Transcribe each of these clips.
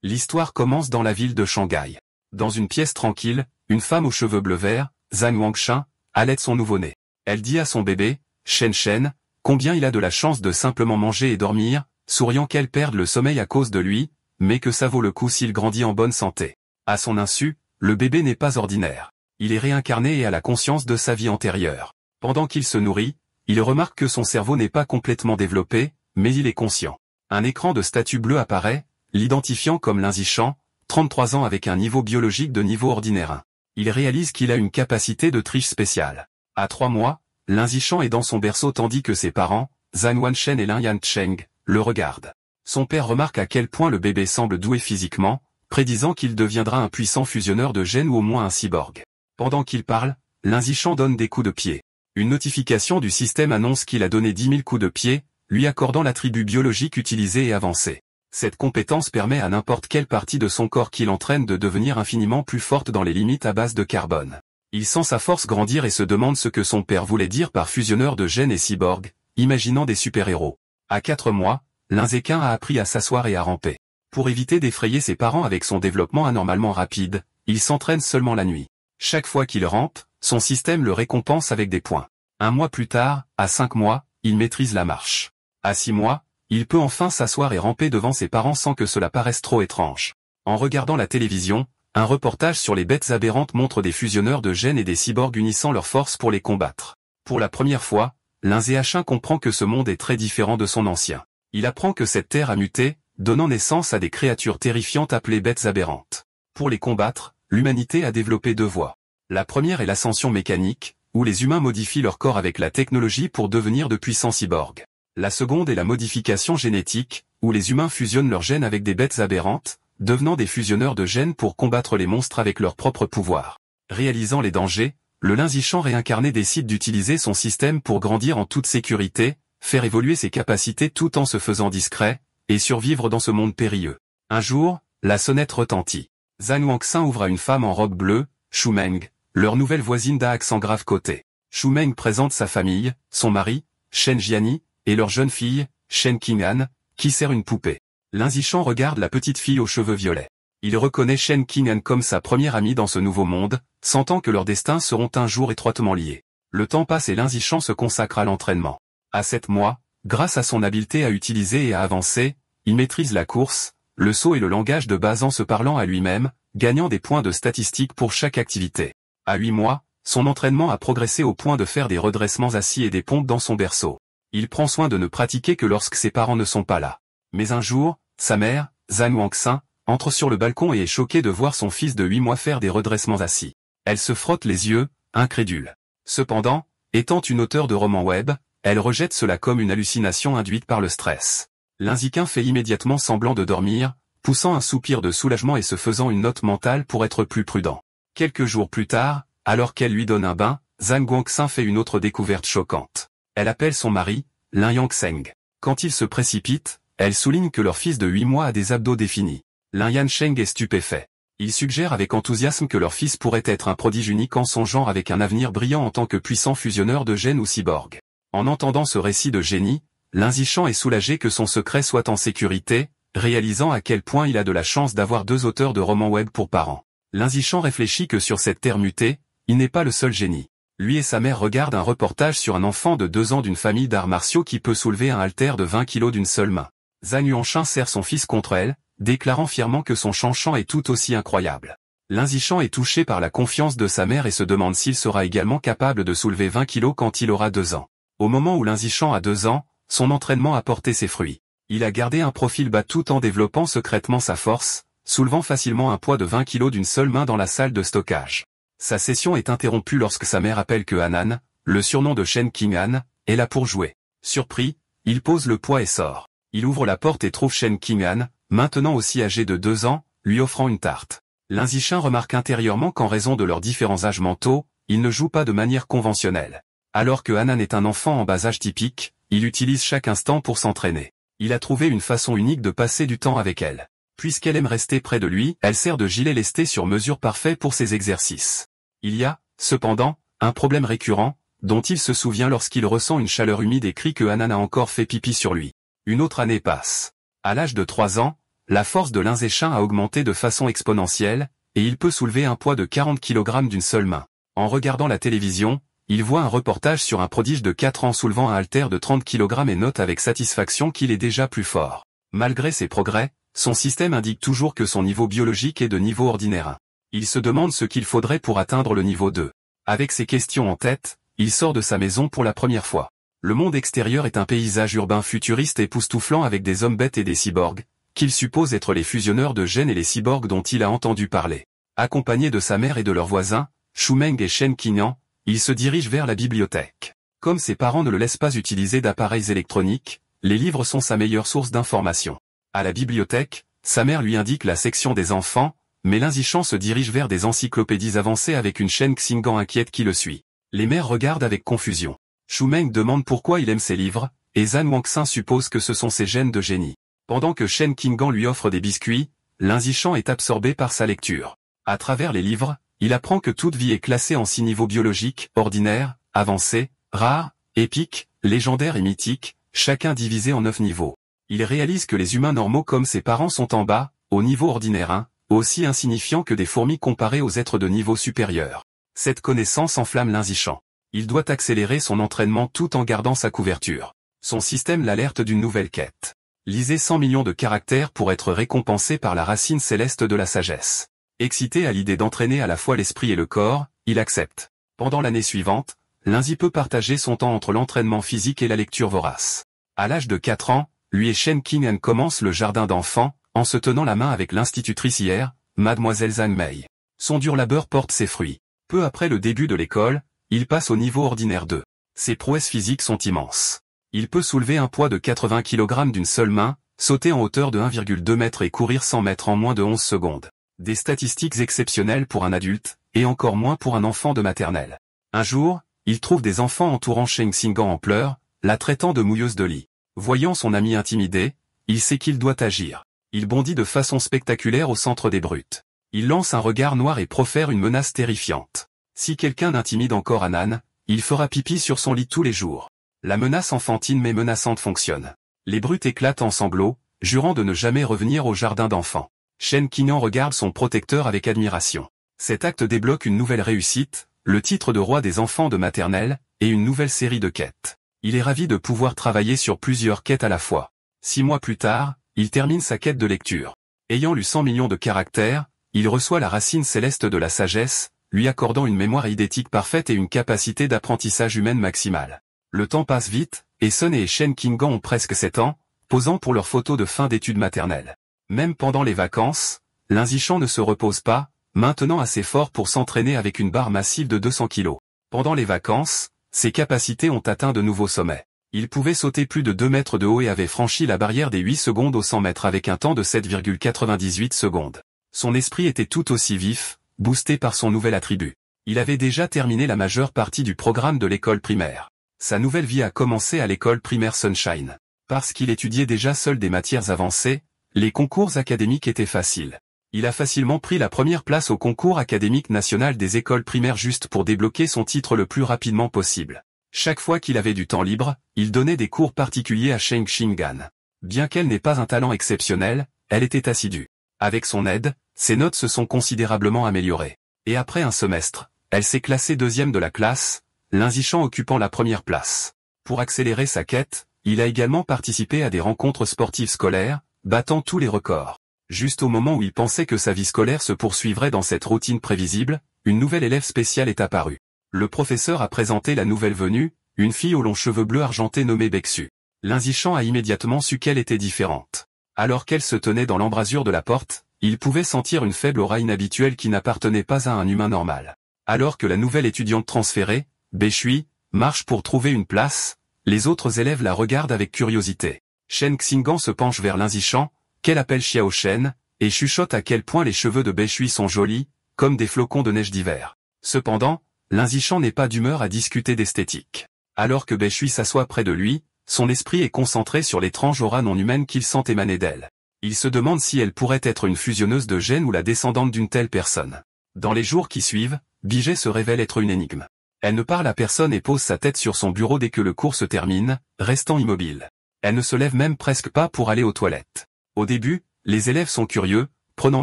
L'histoire commence dans la ville de Shanghai. Dans une pièce tranquille, une femme aux cheveux bleu-vert, Zhang Wangshan, allaite son nouveau-né. Elle dit à son bébé, Shen Shen, combien il a de la chance de simplement manger et dormir, souriant qu'elle perde le sommeil à cause de lui, mais que ça vaut le coup s'il grandit en bonne santé. À son insu, le bébé n'est pas ordinaire. Il est réincarné et a la conscience de sa vie antérieure. Pendant qu'il se nourrit, il remarque que son cerveau n'est pas complètement développé, mais il est conscient. Un écran de statut bleu apparaît, l'identifiant comme Lin Zishan, 33 ans avec un niveau biologique de niveau ordinaire 1. Il réalise qu'il a une capacité de triche spéciale. À 3 mois, Lin Zishan est dans son berceau tandis que ses parents, Zhang Wanshen et Lin Yancheng, le regardent. Son père remarque à quel point le bébé semble doué physiquement, prédisant qu'il deviendra un puissant fusionneur de gènes ou au moins un cyborg. Pendant qu'il parle, Lin Zishan donne des coups de pied. Une notification du système annonce qu'il a donné 10 000 coups de pied, lui accordant l'attribut biologique utilisé et avancé. Cette compétence permet à n'importe quelle partie de son corps qui l'entraîne de devenir infiniment plus forte dans les limites à base de carbone. Il sent sa force grandir et se demande ce que son père voulait dire par fusionneur de gènes et cyborg, imaginant des super-héros. À 4 mois, Lin Zekin a appris à s'asseoir et à ramper. Pour éviter d'effrayer ses parents avec son développement anormalement rapide, il s'entraîne seulement la nuit. Chaque fois qu'il rampe, son système le récompense avec des points. 1 mois plus tard, à 5 mois, il maîtrise la marche. À 6 mois, il peut enfin s'asseoir et ramper devant ses parents sans que cela paraisse trop étrange. En regardant la télévision, un reportage sur les bêtes aberrantes montre des fusionneurs de gènes et des cyborgs unissant leurs forces pour les combattre. Pour la première fois, Lin Zekin comprend que ce monde est très différent de son ancien. Il apprend que cette terre a muté, donnant naissance à des créatures terrifiantes appelées bêtes aberrantes. Pour les combattre, l'humanité a développé 2 voies. La première est l'ascension mécanique, où les humains modifient leur corps avec la technologie pour devenir de puissants cyborgs. La seconde est la modification génétique, où les humains fusionnent leurs gènes avec des bêtes aberrantes, devenant des fusionneurs de gènes pour combattre les monstres avec leurs propres pouvoirs. Réalisant les dangers, le Lin Zishan réincarné décide d'utiliser son système pour grandir en toute sécurité, faire évoluer ses capacités tout en se faisant discret, et survivre dans ce monde périlleux. Un jour, la sonnette retentit. Zhang Wangshan ouvre à une femme en robe bleue, Shu Meng, leur nouvelle voisine d'un accent grave côté. Shu Meng présente sa famille, son mari, Shen Jiani, et leur jeune fille, Shen Qing'an, qui sert une poupée. Lin Zishan regarde la petite fille aux cheveux violets. Il reconnaît Shen Qing'an comme sa première amie dans ce nouveau monde, sentant que leurs destins seront un jour étroitement liés. Le temps passe et Lin Zishan se consacre à l'entraînement. À 7 mois, grâce à son habileté à utiliser et à avancer, il maîtrise la course, le saut et le langage de base en se parlant à lui-même, gagnant des points de statistiques pour chaque activité. À 8 mois, son entraînement a progressé au point de faire des redressements assis et des pompes dans son berceau. Il prend soin de ne pratiquer que lorsque ses parents ne sont pas là. Mais un jour, sa mère, Zhang Wangshan, entre sur le balcon et est choquée de voir son fils de 8 mois faire des redressements assis. Elle se frotte les yeux, incrédule. Cependant, étant une auteure de romans web, elle rejette cela comme une hallucination induite par le stress. Lin Zekin fait immédiatement semblant de dormir, poussant un soupir de soulagement et se faisant une note mentale pour être plus prudent. Quelques jours plus tard, alors qu'elle lui donne un bain, Zhang Wangshan fait une autre découverte choquante. Elle appelle son mari, Lin Yancheng. Quand il se précipite, elle souligne que leur fils de 8 mois a des abdos définis. Lin Yancheng est stupéfait. Il suggère avec enthousiasme que leur fils pourrait être un prodige unique en son genre avec un avenir brillant en tant que puissant fusionneur de gènes ou cyborg. En entendant ce récit de génie, Lin Zishan est soulagé que son secret soit en sécurité, réalisant à quel point il a de la chance d'avoir 2 auteurs de romans web pour parents. Lin Zishan réfléchit que sur cette terre mutée, il n'est pas le seul génie. Lui et sa mère regardent un reportage sur un enfant de 2 ans d'une famille d'arts martiaux qui peut soulever un haltère de 20 kg d'une seule main. Zhang Wangshan serre son fils contre elle, déclarant fièrement que son Shanshan est tout aussi incroyable. Lin Zishan est touché par la confiance de sa mère et se demande s'il sera également capable de soulever 20 kg quand il aura 2 ans. Au moment où Lin Zishan a 2 ans, son entraînement a porté ses fruits. Il a gardé un profil bas tout en développant secrètement sa force, soulevant facilement un poids de 20 kg d'une seule main dans la salle de stockage. Sa session est interrompue lorsque sa mère appelle que Hanan, le surnom de Shen Qing'an, est là pour jouer. Surpris, il pose le poids et sort. Il ouvre la porte et trouve Shen Qing'an, maintenant aussi âgé de 2 ans, lui offrant une tarte. Lin Zishan remarque intérieurement qu'en raison de leurs différents âges mentaux, ils ne jouent pas de manière conventionnelle. Alors que Hanan est un enfant en bas âge typique, il utilise chaque instant pour s'entraîner. Il a trouvé une façon unique de passer du temps avec elle. Puisqu'elle aime rester près de lui, elle sert de gilet lesté sur mesure parfait pour ses exercices. Il y a, cependant, un problème récurrent, dont il se souvient lorsqu'il ressent une chaleur humide et crie que Hanan a encore fait pipi sur lui. Une autre année passe. À l'âge de 3 ans, La force de Linzéchin a augmenté de façon exponentielle, et il peut soulever un poids de 40 kg d'une seule main. En regardant la télévision, il voit un reportage sur un prodige de 4 ans soulevant un haltère de 30 kg et note avec satisfaction qu'il est déjà plus fort. Malgré ses progrès, son système indique toujours que son niveau biologique est de niveau ordinaire 1. Il se demande ce qu'il faudrait pour atteindre le niveau 2. Avec ces questions en tête, il sort de sa maison pour la première fois. Le monde extérieur est un paysage urbain futuriste époustouflant avec des hommes bêtes et des cyborgs, qu'il suppose être les fusionneurs de gènes et les cyborgs dont il a entendu parler. Accompagné de sa mère et de leurs voisins, Shumeng et Shen Qingyan, il se dirige vers la bibliothèque. Comme ses parents ne le laissent pas utiliser d'appareils électroniques, les livres sont sa meilleure source d'information. À la bibliothèque, sa mère lui indique la section des enfants, mais Linzichan se dirige vers des encyclopédies avancées avec une Shen Xinggan inquiète qui le suit. Les mères regardent avec confusion. Shumeng demande pourquoi il aime ces livres, et Zhan Wangxin suppose que ce sont ses gènes de génie. Pendant que Shen Qinggan lui offre des biscuits, Linzichan est absorbé par sa lecture. À travers les livres, il apprend que toute vie est classée en 6 niveaux biologiques, ordinaire, avancé, rare, épique, légendaire et mythique, chacun divisé en 9 niveaux. Il réalise que les humains normaux comme ses parents sont en bas, au niveau ordinaire 1, aussi insignifiants que des fourmis comparés aux êtres de niveau supérieur. Cette connaissance enflamme Linzichan. Il doit accélérer son entraînement tout en gardant sa couverture. Son système l'alerte d'une nouvelle quête. Lisez 100 millions de caractères pour être récompensé par la racine céleste de la sagesse. Excité à l'idée d'entraîner à la fois l'esprit et le corps, il accepte. Pendant l'année suivante, Linzi peut partager son temps entre l'entraînement physique et la lecture vorace. À l'âge de 4 ans, lui et Shen Qingyan commencent le jardin d'enfants, en se tenant la main avec l'institutrice hier, Mademoiselle Zhang Mei. Son dur labeur porte ses fruits. Peu après le début de l'école, il passe au niveau ordinaire 2. Ses prouesses physiques sont immenses. Il peut soulever un poids de 80 kg d'une seule main, sauter en hauteur de 1,2 m et courir 100 mètres en moins de 11 secondes. Des statistiques exceptionnelles pour un adulte, et encore moins pour un enfant de maternelle. Un jour, il trouve des enfants entourant Shen Xinggan en pleurs, la traitant de mouilleuse de lit. Voyant son ami intimidé, il sait qu'il doit agir. Il bondit de façon spectaculaire au centre des brutes. Il lance un regard noir et profère une menace terrifiante. Si quelqu'un intimide encore Anan, il fera pipi sur son lit tous les jours. La menace enfantine mais menaçante fonctionne. Les brutes éclatent en sanglots, jurant de ne jamais revenir au jardin d'enfants. Shen Qingyan regarde son protecteur avec admiration. Cet acte débloque une nouvelle réussite, le titre de roi des enfants de maternelle, et une nouvelle série de quêtes. Il est ravi de pouvoir travailler sur plusieurs quêtes à la fois. 6 mois plus tard, il termine sa quête de lecture. Ayant lu 100 millions de caractères, il reçoit la racine céleste de la sagesse, lui accordant une mémoire eidétique parfaite et une capacité d'apprentissage humaine maximale. Le temps passe vite, et Sun et Shen Qinggan ont presque 7 ans, posant pour leurs photos de fin d'études maternelles. Même pendant les vacances, Linzichan ne se repose pas, maintenant assez fort pour s'entraîner avec une barre massive de 200 kg. Pendant les vacances, ses capacités ont atteint de nouveaux sommets. Il pouvait sauter plus de 2 mètres de haut et avait franchi la barrière des 8 secondes aux 100 mètres avec un temps de 7,98 secondes. Son esprit était tout aussi vif, boosté par son nouvel attribut. Il avait déjà terminé la majeure partie du programme de l'école primaire. Sa nouvelle vie a commencé à l'école primaire Sunshine. Parce qu'il étudiait déjà seul des matières avancées, les concours académiques étaient faciles. Il a facilement pris la première place au concours académique national des écoles primaires juste pour débloquer son titre le plus rapidement possible. Chaque fois qu'il avait du temps libre, il donnait des cours particuliers à Shen Qingyan. Bien qu'elle n'ait pas un talent exceptionnel, elle était assidue. Avec son aide, ses notes se sont considérablement améliorées. Et après un semestre, elle s'est classée 2e de la classe, Linzichan occupant la première place. Pour accélérer sa quête, il a également participé à des rencontres sportives scolaires, battant tous les records. Juste au moment où il pensait que sa vie scolaire se poursuivrait dans cette routine prévisible, une nouvelle élève spéciale est apparue. Le professeur a présenté la nouvelle venue, une fille aux longs cheveux bleus argentés nommée Bexu. Linzichan a immédiatement su qu'elle était différente. Alors qu'elle se tenait dans l'embrasure de la porte, il pouvait sentir une faible aura inhabituelle qui n'appartenait pas à un humain normal. Alors que la nouvelle étudiante transférée, Bexu, marche pour trouver une place, les autres élèves la regardent avec curiosité. Shen Xinggan se penche vers Linzichan, qu'elle appelle Xiao Shen, et chuchote à quel point les cheveux de Bexu sont jolis, comme des flocons de neige d'hiver. Cependant, Linzichan n'est pas d'humeur à discuter d'esthétique. Alors que Bexu s'assoit près de lui, son esprit est concentré sur l'étrange aura non humaine qu'il sent émaner d'elle. Il se demande si elle pourrait être une fusionneuse de gènes ou la descendante d'une telle personne. Dans les jours qui suivent, Bijay se révèle être une énigme. Elle ne parle à personne et pose sa tête sur son bureau dès que le cours se termine, restant immobile. Elle ne se lève même presque pas pour aller aux toilettes. Au début, les élèves sont curieux, prenant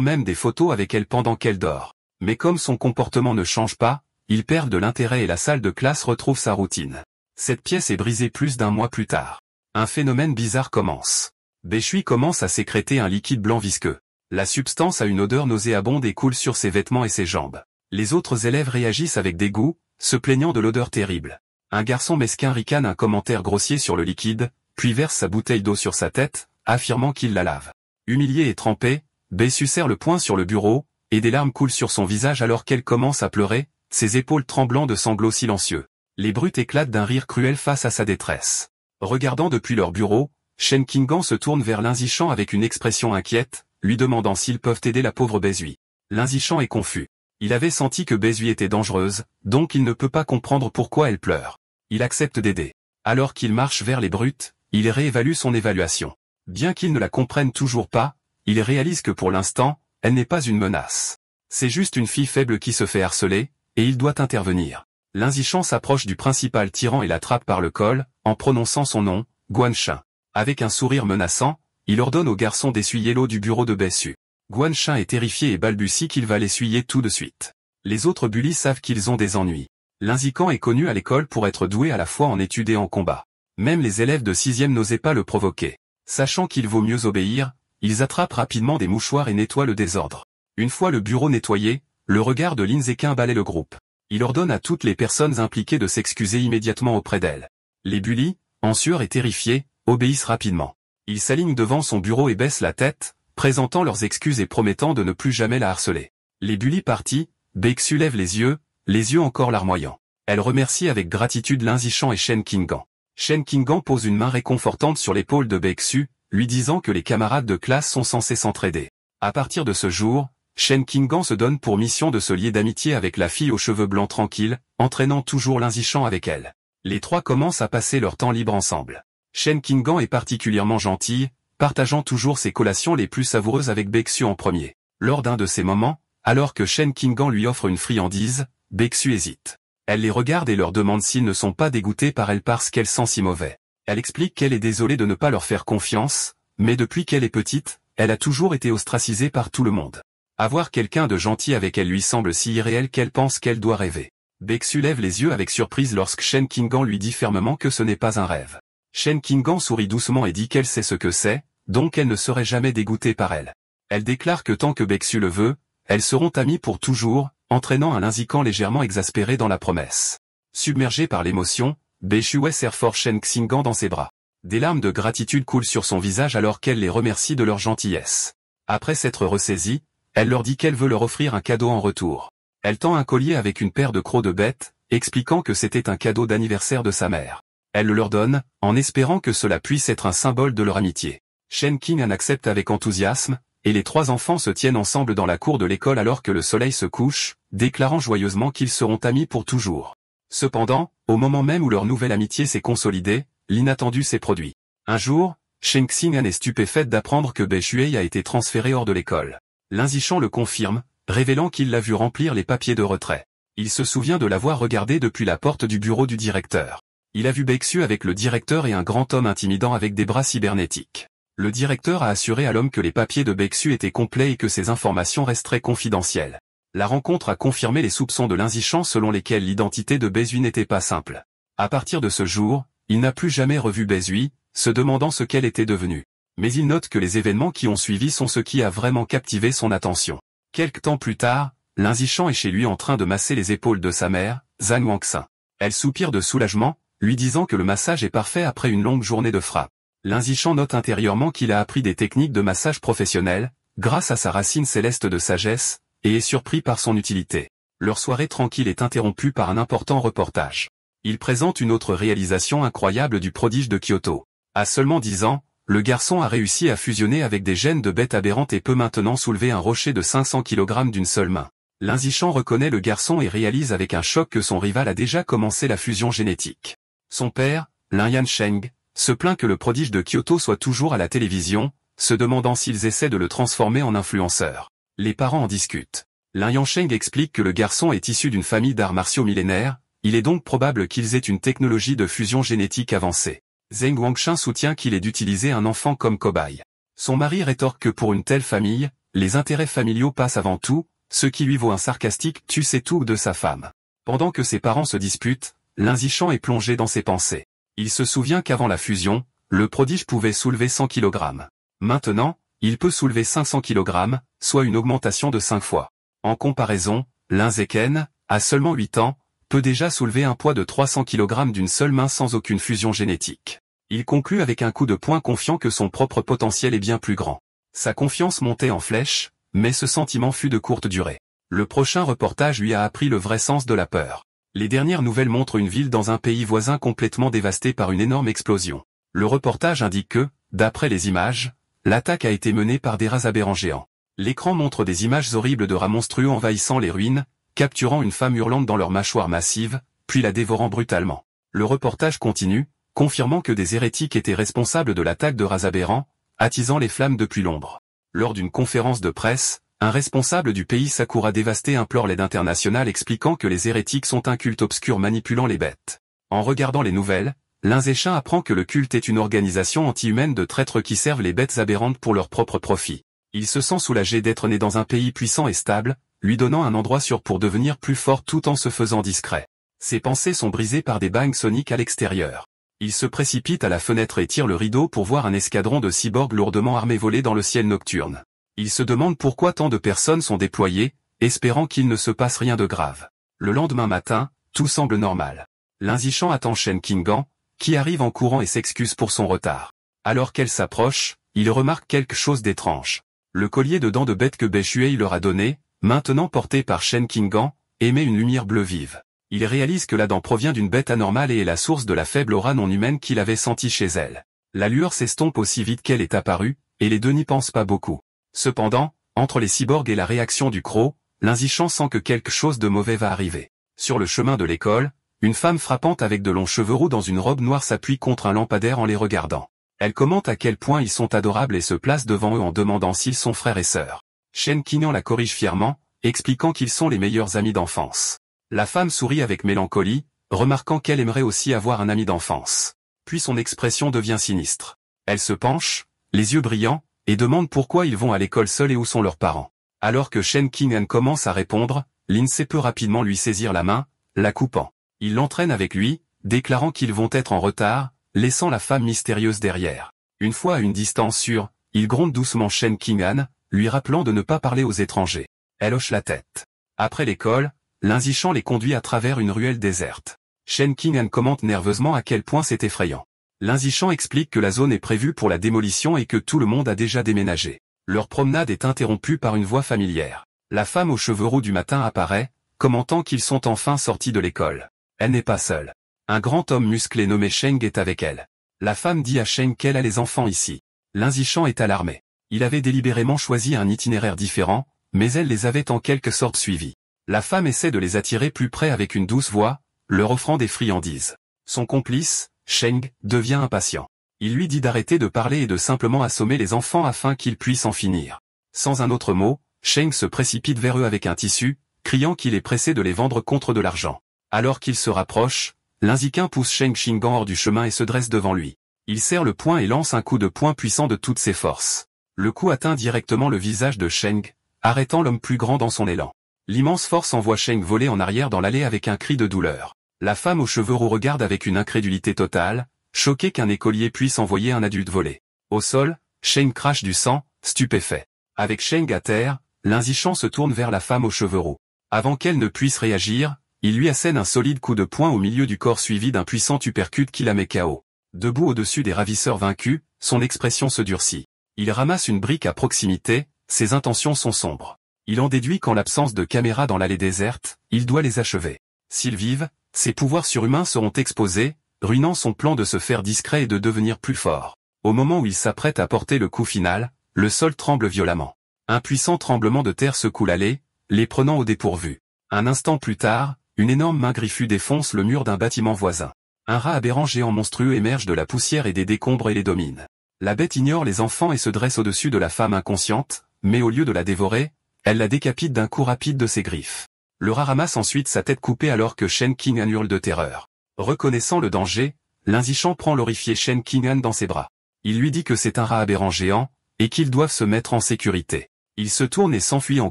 même des photos avec elle pendant qu'elle dort. Mais comme son comportement ne change pas, ils perdent de l'intérêt et la salle de classe retrouve sa routine. Cette pièce est brisée plus d'un mois plus tard. Un phénomène bizarre commence. Bae-shui commence à sécréter un liquide blanc visqueux. La substance a une odeur nauséabonde et coule sur ses vêtements et ses jambes. Les autres élèves réagissent avec dégoût, se plaignant de l'odeur terrible. Un garçon mesquin ricane un commentaire grossier sur le liquide, puis verse sa bouteille d'eau sur sa tête, affirmant qu'il la lave. Humiliée et trempée, Bae-shui serre le poing sur le bureau, et des larmes coulent sur son visage alors qu'elle commence à pleurer, ses épaules tremblant de sanglots silencieux. Les brutes éclatent d'un rire cruel face à sa détresse. Regardant depuis leur bureau, Shen Qinggan se tourne vers Lin Zishan avec une expression inquiète, lui demandant s'ils peuvent aider la pauvre Bae-shui. Lin Zishan est confus. Il avait senti que Bae-shui était dangereuse, donc il ne peut pas comprendre pourquoi elle pleure. Il accepte d'aider. Alors qu'il marche vers les brutes, il réévalue son évaluation. Bien qu'il ne la comprenne toujours pas, il réalise que pour l'instant, elle n'est pas une menace. C'est juste une fille faible qui se fait harceler, et il doit intervenir. Lin Zishan s'approche du principal tyran et l'attrape par le col, en prononçant son nom, Guanshin. Avec un sourire menaçant, il ordonne au garçon d'essuyer l'eau du bureau de Bae-shui. Guanshin est terrifié et balbutie qu'il va l'essuyer tout de suite. Les autres bullies savent qu'ils ont des ennuis. Lin Zishan est connu à l'école pour être doué à la fois en étude et en combat. Même les élèves de 6e n'osaient pas le provoquer. Sachant qu'il vaut mieux obéir, ils attrapent rapidement des mouchoirs et nettoient le désordre. Une fois le bureau nettoyé, le regard de Lin Zekin balaie le groupe. Il ordonne à toutes les personnes impliquées de s'excuser immédiatement auprès d'elle. Les bullies, en sueur et terrifiés, obéissent rapidement. Ils s'alignent devant son bureau et baissent la tête, présentant leurs excuses et promettant de ne plus jamais la harceler. Les bullies partis, Bae-shui lève les yeux encore larmoyants. Elle remercie avec gratitude Lin Zishan et Shen Qinggan. Shen Qinggan pose une main réconfortante sur l'épaule de Bae-shui, lui disant que les camarades de classe sont censés s'entraider. À partir de ce jour, Shen Qinggan se donne pour mission de se lier d'amitié avec la fille aux cheveux blancs tranquilles, entraînant toujours Lin Zishan avec elle. Les trois commencent à passer leur temps libre ensemble. Shen Qinggan est particulièrement gentille, partageant toujours ses collations les plus savoureuses avec Bae-shui en premier. Lors d'un de ces moments, alors que Shen Qinggan lui offre une friandise, Bae-shui hésite. Elle les regarde et leur demande s'ils ne sont pas dégoûtés par elle parce qu'elle sent si mauvais. Elle explique qu'elle est désolée de ne pas leur faire confiance, mais depuis qu'elle est petite, elle a toujours été ostracisée par tout le monde. Avoir quelqu'un de gentil avec elle lui semble si irréel qu'elle pense qu'elle doit rêver. Bae-shui lève les yeux avec surprise lorsque Shen Qinggan lui dit fermement que ce n'est pas un rêve. Shen Qinggan sourit doucement et dit qu'elle sait ce que c'est, donc elle ne serait jamais dégoûtée par elle. Elle déclare que tant que Bae-shui le veut, elles seront amies pour toujours, entraînant un Lin Zishan légèrement exaspéré dans la promesse. Submergé par l'émotion, Bae-shui serre fort Shen Qinggan dans ses bras. Des larmes de gratitude coulent sur son visage alors qu'elle les remercie de leur gentillesse. Après s'être ressaisie, elle leur dit qu'elle veut leur offrir un cadeau en retour. Elle tend un collier avec une paire de crocs de bête, expliquant que c'était un cadeau d'anniversaire de sa mère. Elle le leur donne, en espérant que cela puisse être un symbole de leur amitié. Shen Qinggan accepte avec enthousiasme, et les trois enfants se tiennent ensemble dans la cour de l'école alors que le soleil se couche, déclarant joyeusement qu'ils seront amis pour toujours. Cependant, au moment même où leur nouvelle amitié s'est consolidée, l'inattendu s'est produit. Un jour, Shen Qinggan est stupéfaite d'apprendre que Bae-shui a été transféré hors de l'école. Lin Zishan le confirme, révélant qu'il l'a vu remplir les papiers de retrait. Il se souvient de l'avoir regardé depuis la porte du bureau du directeur. Il a vu Bae-shui avec le directeur et un grand homme intimidant avec des bras cybernétiques. Le directeur a assuré à l'homme que les papiers de Bae-shui étaient complets et que ses informations resteraient confidentielles. La rencontre a confirmé les soupçons de Lin Zishan selon lesquels l'identité de Bae-shui n'était pas simple. À partir de ce jour, il n'a plus jamais revu Bae-shui, se demandant ce qu'elle était devenue. Mais il note que les événements qui ont suivi sont ce qui a vraiment captivé son attention. Quelque temps plus tard, Lin Zishan est chez lui en train de masser les épaules de sa mère, Zhang Wangxin. Elle soupire de soulagement, lui disant que le massage est parfait après une longue journée de frappe. Lin Zishan note intérieurement qu'il a appris des techniques de massage professionnelles, grâce à sa racine céleste de sagesse, et est surpris par son utilité. Leur soirée tranquille est interrompue par un important reportage. Il présente une autre réalisation incroyable du prodige de Kyoto. À seulement 10 ans, le garçon a réussi à fusionner avec des gènes de bête aberrante et peut maintenant soulever un rocher de 500 kg d'une seule main. Lin Zishan reconnaît le garçon et réalise avec un choc que son rival a déjà commencé la fusion génétique. Son père, Lin Yansheng, se plaint que le prodige de Kyoto soit toujours à la télévision, se demandant s'ils essaient de le transformer en influenceur. Les parents en discutent. Lin Yansheng explique que le garçon est issu d'une famille d'arts martiaux millénaires, il est donc probable qu'ils aient une technologie de fusion génétique avancée. Zheng Wangxin soutient qu'il est d'utiliser un enfant comme cobaye. Son mari rétorque que pour une telle famille, les intérêts familiaux passent avant tout, ce qui lui vaut un sarcastique « tu sais tout » de sa femme. Pendant que ses parents se disputent, Linzichan est plongé dans ses pensées. Il se souvient qu'avant la fusion, le prodige pouvait soulever 100 kg. Maintenant, il peut soulever 500 kg, soit une augmentation de 5 fois. En comparaison, Linzeken, à seulement 8 ans, peut déjà soulever un poids de 300 kg d'une seule main sans aucune fusion génétique. Il conclut avec un coup de poing confiant que son propre potentiel est bien plus grand. Sa confiance montait en flèche, mais ce sentiment fut de courte durée. Le prochain reportage lui a appris le vrai sens de la peur. Les dernières nouvelles montrent une ville dans un pays voisin complètement dévastée par une énorme explosion. Le reportage indique que, d'après les images, l'attaque a été menée par des rats aberrants géants. L'écran montre des images horribles de rats monstrueux envahissant les ruines, capturant une femme hurlante dans leur mâchoire massive, puis la dévorant brutalement. Le reportage continue, confirmant que des hérétiques étaient responsables de l'attaque de rats aberrants, attisant les flammes depuis l'ombre. Lors d'une conférence de presse, un responsable du pays Sakura dévasté implore l'aide internationale expliquant que les hérétiques sont un culte obscur manipulant les bêtes. En regardant les nouvelles, Linzechin apprend que le culte est une organisation anti-humaine de traîtres qui servent les bêtes aberrantes pour leur propre profit. Il se sent soulagé d'être né dans un pays puissant et stable, lui donnant un endroit sûr pour devenir plus fort tout en se faisant discret. Ses pensées sont brisées par des bangs soniques à l'extérieur. Il se précipite à la fenêtre et tire le rideau pour voir un escadron de cyborgs lourdement armés voler dans le ciel nocturne. Il se demande pourquoi tant de personnes sont déployées, espérant qu'il ne se passe rien de grave. Le lendemain matin, tout semble normal. Linzichan attend Shen Qinggan, qui arrive en courant et s'excuse pour son retard. Alors qu'elle s'approche, il remarque quelque chose d'étrange. Le collier de dents de bête que Bai Shuai leur a donné, maintenant porté par Shen Qinggan, émet une lumière bleue vive. Il réalise que la dent provient d'une bête anormale et est la source de la faible aura non humaine qu'il avait sentie chez elle. La lueur s'estompe aussi vite qu'elle est apparue, et les deux n'y pensent pas beaucoup. Cependant, entre les cyborgs et la réaction du croc, Linzichan sent que quelque chose de mauvais va arriver. Sur le chemin de l'école, une femme frappante avec de longs cheveux roux dans une robe noire s'appuie contre un lampadaire en les regardant. Elle commente à quel point ils sont adorables et se place devant eux en demandant s'ils sont frères et sœurs. Shen Qinggan la corrige fièrement, expliquant qu'ils sont les meilleurs amis d'enfance. La femme sourit avec mélancolie, remarquant qu'elle aimerait aussi avoir un ami d'enfance. Puis son expression devient sinistre. Elle se penche, les yeux brillants, et demande pourquoi ils vont à l'école seuls et où sont leurs parents. Alors que Shen Qinggan commence à répondre, Linzé peut rapidement lui saisir la main, la coupant. Il l'entraîne avec lui, déclarant qu'ils vont être en retard, laissant la femme mystérieuse derrière. Une fois à une distance sûre, il gronde doucement Shen Qinggan, lui rappelant de ne pas parler aux étrangers. Elle hoche la tête. Après l'école, Linzichan les conduit à travers une ruelle déserte. Shen Qinggan commente nerveusement à quel point c'est effrayant. Linzichan explique que la zone est prévue pour la démolition et que tout le monde a déjà déménagé. Leur promenade est interrompue par une voix familière. La femme aux cheveux roux du matin apparaît, commentant qu'ils sont enfin sortis de l'école. Elle n'est pas seule. Un grand homme musclé nommé Sheng est avec elle. La femme dit à Sheng qu'elle a les enfants ici. Linzichan est alarmé. Il avait délibérément choisi un itinéraire différent, mais elle les avait en quelque sorte suivis. La femme essaie de les attirer plus près avec une douce voix, leur offrant des friandises. Son complice, Sheng, devient impatient. Il lui dit d'arrêter de parler et de simplement assommer les enfants afin qu'ils puissent en finir. Sans un autre mot, Sheng se précipite vers eux avec un tissu, criant qu'il est pressé de les vendre contre de l'argent. Alors qu'il se rapproche, Linzichan pousse Shen Qinggan hors du chemin et se dresse devant lui. Il serre le poing et lance un coup de poing puissant de toutes ses forces. Le coup atteint directement le visage de Sheng, arrêtant l'homme plus grand dans son élan. L'immense force envoie Sheng voler en arrière dans l'allée avec un cri de douleur. La femme aux cheveux roux regarde avec une incrédulité totale, choquée qu'un écolier puisse envoyer un adulte voler. Au sol, Sheng crache du sang, stupéfait. Avec Sheng à terre, Linzichan se tourne vers la femme aux cheveux roux. Avant qu'elle ne puisse réagir, il lui assène un solide coup de poing au milieu du corps suivi d'un puissant uppercut qui la met KO. Debout au-dessus des ravisseurs vaincus, son expression se durcit. Il ramasse une brique à proximité, ses intentions sont sombres. Il en déduit qu'en l'absence de caméra dans l'allée déserte, il doit les achever. S'ils vivent, ses pouvoirs surhumains seront exposés, ruinant son plan de se faire discret et de devenir plus fort. Au moment où il s'apprête à porter le coup final, le sol tremble violemment. Un puissant tremblement de terre secoue l'allée, les prenant au dépourvu. Un instant plus tard, une énorme main griffue défonce le mur d'un bâtiment voisin. Un rat aberrant géant monstrueux émerge de la poussière et des décombres et les domine. La bête ignore les enfants et se dresse au-dessus de la femme inconsciente, mais au lieu de la dévorer, elle la décapite d'un coup rapide de ses griffes. Le rat ramasse ensuite sa tête coupée alors que Shen Qinggan hurle de terreur. Reconnaissant le danger, Linzichan prend l'horrifié Shen Qinggan dans ses bras. Il lui dit que c'est un rat aberrant géant, et qu'ils doivent se mettre en sécurité. Il se tourne et s'enfuit en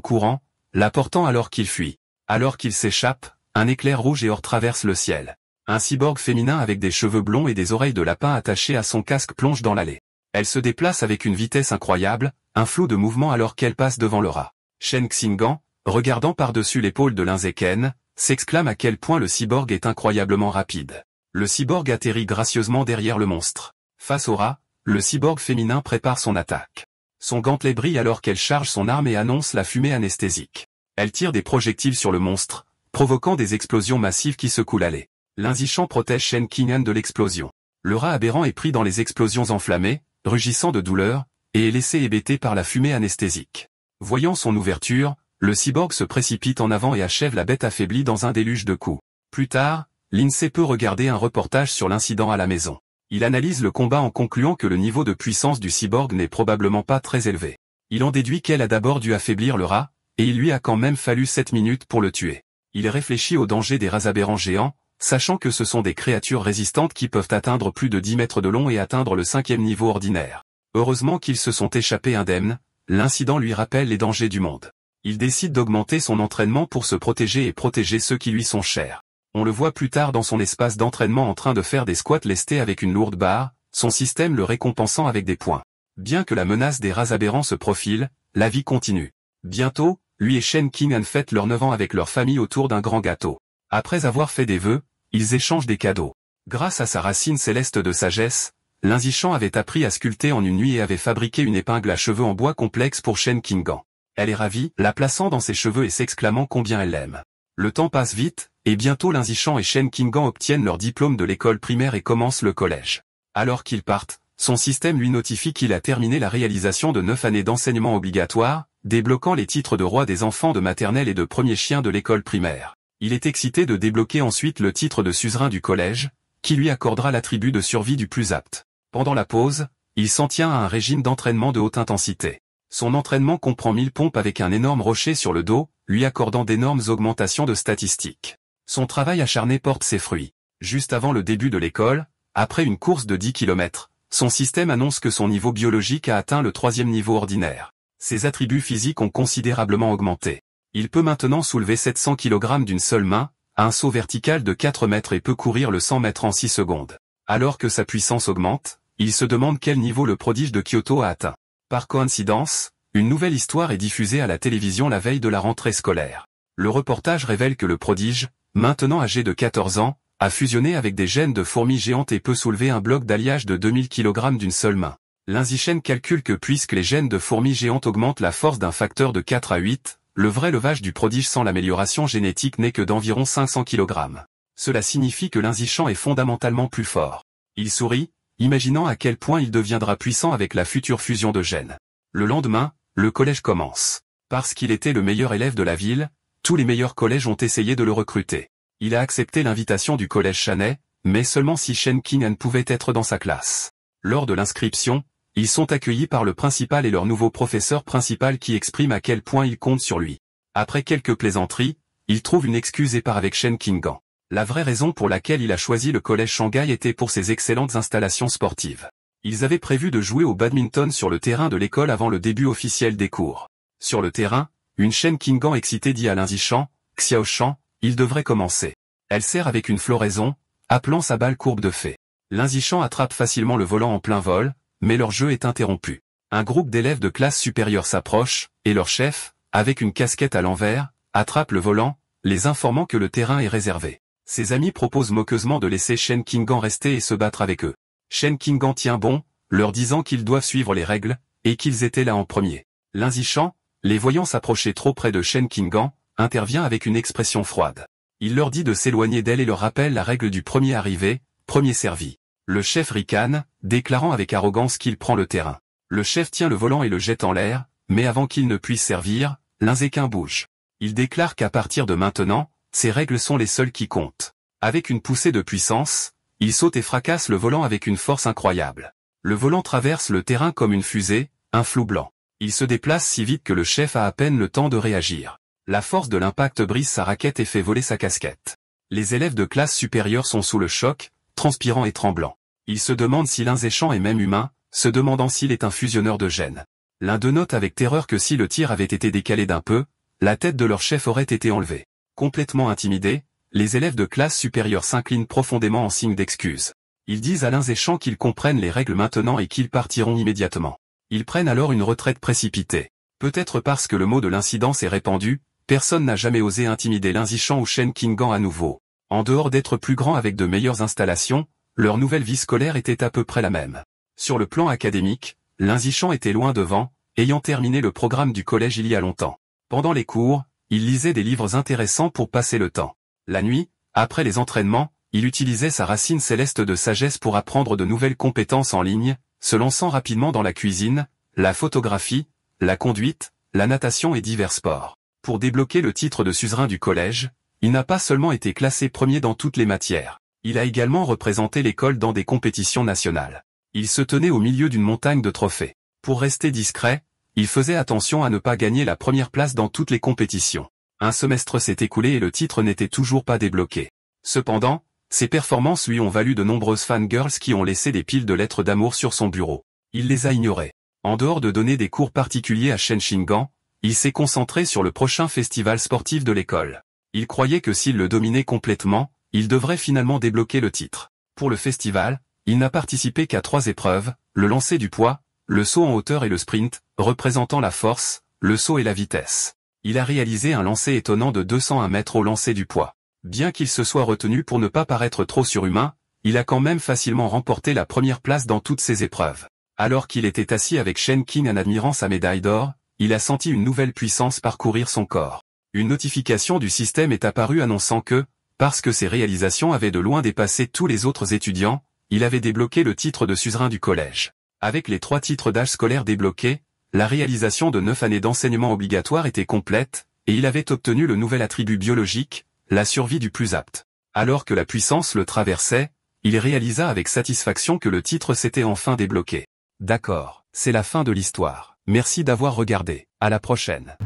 courant, la portant alors qu'il fuit. Alors qu'il s'échappe, un éclair rouge et or traverse le ciel. Un cyborg féminin avec des cheveux blonds et des oreilles de lapin attachées à son casque plonge dans l'allée. Elle se déplace avec une vitesse incroyable, un flot de mouvement alors qu'elle passe devant le rat. Shen Xingan, regardant par-dessus l'épaule de l'Inzeken, s'exclame à quel point le cyborg est incroyablement rapide. Le cyborg atterrit gracieusement derrière le monstre. Face au rat, le cyborg féminin prépare son attaque. Son gantelet brille alors qu'elle charge son arme et annonce la fumée anesthésique. Elle tire des projectiles sur le monstre, provoquant des explosions massives qui secouent l'allée. L'Inzichan protège Shen Qing'an de l'explosion. Le rat aberrant est pris dans les explosions enflammées, rugissant de douleur, et est laissé hébété par la fumée anesthésique. Voyant son ouverture, le cyborg se précipite en avant et achève la bête affaiblie dans un déluge de coups. Plus tard, l'INSEE peut regarder un reportage sur l'incident à la maison. Il analyse le combat en concluant que le niveau de puissance du cyborg n'est probablement pas très élevé. Il en déduit qu'elle a d'abord dû affaiblir le rat, et il lui a quand même fallu 7 minutes pour le tuer. Il réfléchit au danger des rats aberrants géants, sachant que ce sont des créatures résistantes qui peuvent atteindre plus de 10 mètres de long et atteindre le 5e niveau ordinaire. Heureusement qu'ils se sont échappés indemnes, l'incident lui rappelle les dangers du monde. Il décide d'augmenter son entraînement pour se protéger et protéger ceux qui lui sont chers. On le voit plus tard dans son espace d'entraînement en train de faire des squats lestés avec une lourde barre, son système le récompensant avec des points. Bien que la menace des rats aberrants se profile, la vie continue. Bientôt, lui et Shen Qing'an fêtent leurs 9 ans avec leur famille autour d'un grand gâteau. Après avoir fait des vœux, ils échangent des cadeaux. Grâce à sa racine céleste de sagesse, l'Inzichan avait appris à sculpter en une nuit et avait fabriqué une épingle à cheveux en bois complexe pour Shen Qing'an. Elle est ravie, la plaçant dans ses cheveux et s'exclamant combien elle l'aime. Le temps passe vite, et bientôt l'Inzichan et Shen Qing'an obtiennent leur diplôme de l'école primaire et commencent le collège. Alors qu'ils partent, son système lui notifie qu'il a terminé la réalisation de 9 années d'enseignement obligatoire, débloquant les titres de roi des enfants de maternelle et de premier chien de l'école primaire. Il est excité de débloquer ensuite le titre de suzerain du collège, qui lui accordera l'attribut de survie du plus apte. Pendant la pause, il s'en tient à un régime d'entraînement de haute intensité. Son entraînement comprend 1000 pompes avec un énorme rocher sur le dos, lui accordant d'énormes augmentations de statistiques. Son travail acharné porte ses fruits. Juste avant le début de l'école, après une course de 10 km, son système annonce que son niveau biologique a atteint le 3e niveau ordinaire. Ses attributs physiques ont considérablement augmenté. Il peut maintenant soulever 700 kg d'une seule main, a un saut vertical de 4 mètres et peut courir le 100 mètres en 6 secondes. Alors que sa puissance augmente, il se demande quel niveau le prodige de Kyoto a atteint. Par coïncidence, une nouvelle histoire est diffusée à la télévision la veille de la rentrée scolaire. Le reportage révèle que le prodige, maintenant âgé de 14 ans, a fusionné avec des gènes de fourmis géantes et peut soulever un bloc d'alliage de 2000 kg d'une seule main. L'Inzichan calcule que puisque les gènes de fourmis géantes augmentent la force d'un facteur de 4 à 8, le vrai levage du prodige sans l'amélioration génétique n'est que d'environ 500 kg. Cela signifie que l'Inzichan est fondamentalement plus fort. Il sourit, imaginant à quel point il deviendra puissant avec la future fusion de gènes. Le lendemain, le collège commence. Parce qu'il était le meilleur élève de la ville, tous les meilleurs collèges ont essayé de le recruter. Il a accepté l'invitation du collège Shanai, mais seulement si Shen Qing'an pouvait être dans sa classe. Lors de l'inscription, ils sont accueillis par le principal et leur nouveau professeur principal qui exprime à quel point ils comptent sur lui. Après quelques plaisanteries, il trouve une excuse et part avec Shen Qing'an. La vraie raison pour laquelle il a choisi le collège Shanghai était pour ses excellentes installations sportives. Ils avaient prévu de jouer au badminton sur le terrain de l'école avant le début officiel des cours. Sur le terrain, une Shen Qing'an excitée dit à l'Inzichan, Xiaoshan, il devrait commencer. Elle sert avec une floraison, appelant sa balle courbe de fée. L'Inzichan attrape facilement le volant en plein vol, mais leur jeu est interrompu. Un groupe d'élèves de classe supérieure s'approche, et leur chef, avec une casquette à l'envers, attrape le volant, les informant que le terrain est réservé. Ses amis proposent moqueusement de laisser Shen Qing'an rester et se battre avec eux. Shen Qing'an tient bon, leur disant qu'ils doivent suivre les règles, et qu'ils étaient là en premier. L'Inzichan, les voyant s'approcher trop près de Shen Qing'an, intervient avec une expression froide. Il leur dit de s'éloigner d'elle et leur rappelle la règle du premier arrivé, premier servi. Le chef ricane, déclarant avec arrogance qu'il prend le terrain. Le chef tient le volant et le jette en l'air, mais avant qu'il ne puisse servir, l'Inzéquin bouge. Il déclare qu'à partir de maintenant, ces règles sont les seules qui comptent. Avec une poussée de puissance, il saute et fracasse le volant avec une force incroyable. Le volant traverse le terrain comme une fusée, un flou blanc. Il se déplace si vite que le chef a à peine le temps de réagir. La force de l'impact brise sa raquette et fait voler sa casquette. Les élèves de classe supérieure sont sous le choc, transpirants et tremblants. Ils se demandent si l'Inzichan est même humain, se demandant s'il est un fusionneur de gènes. L'un d'eux note avec terreur que si le tir avait été décalé d'un peu, la tête de leur chef aurait été enlevée. Complètement intimidés, les élèves de classe supérieure s'inclinent profondément en signe d'excuse. Ils disent à l'un et Chang qu'ils comprennent les règles maintenant et qu'ils partiront immédiatement. Ils prennent alors une retraite précipitée. Peut-être parce que le mot de l'incident s'est répandu, personne n'a jamais osé intimider Lin Zishan ou Shen Qinggan à nouveau. En dehors d'être plus grands avec de meilleures installations, leur nouvelle vie scolaire était à peu près la même. Sur le plan académique, Lin Zishan était loin devant, ayant terminé le programme du collège il y a longtemps. Pendant les cours, il lisait des livres intéressants pour passer le temps. La nuit, après les entraînements, il utilisait sa racine céleste de sagesse pour apprendre de nouvelles compétences en ligne, se lançant rapidement dans la cuisine, la photographie, la conduite, la natation et divers sports. Pour débloquer le titre de suzerain du collège, il n'a pas seulement été classé premier dans toutes les matières, il a également représenté l'école dans des compétitions nationales. Il se tenait au milieu d'une montagne de trophées. Pour rester discret, il faisait attention à ne pas gagner la première place dans toutes les compétitions. Un semestre s'est écoulé et le titre n'était toujours pas débloqué. Cependant, ses performances lui ont valu de nombreuses fangirls qui ont laissé des piles de lettres d'amour sur son bureau. Il les a ignorées. En dehors de donner des cours particuliers à Shen Qinggan, il s'est concentré sur le prochain festival sportif de l'école. Il croyait que s'il le dominait complètement, il devrait finalement débloquer le titre. Pour le festival, il n'a participé qu'à 3 épreuves, le lancer du poids, le saut en hauteur et le sprint, représentant la force, le saut et la vitesse. Il a réalisé un lancer étonnant de 201 mètres au lancer du poids. Bien qu'il se soit retenu pour ne pas paraître trop surhumain, il a quand même facilement remporté la première place dans toutes ces épreuves. Alors qu'il était assis avec Shen Qing en admirant sa médaille d'or, il a senti une nouvelle puissance parcourir son corps. Une notification du système est apparue annonçant que, parce que ses réalisations avaient de loin dépassé tous les autres étudiants, il avait débloqué le titre de suzerain du collège. Avec les 3 titres d'âge scolaire débloqués, la réalisation de 9 années d'enseignement obligatoire était complète, et il avait obtenu le nouvel attribut biologique, la survie du plus apte. Alors que la puissance le traversait, il réalisa avec satisfaction que le titre s'était enfin débloqué. D'accord, c'est la fin de l'histoire. Merci d'avoir regardé. À la prochaine.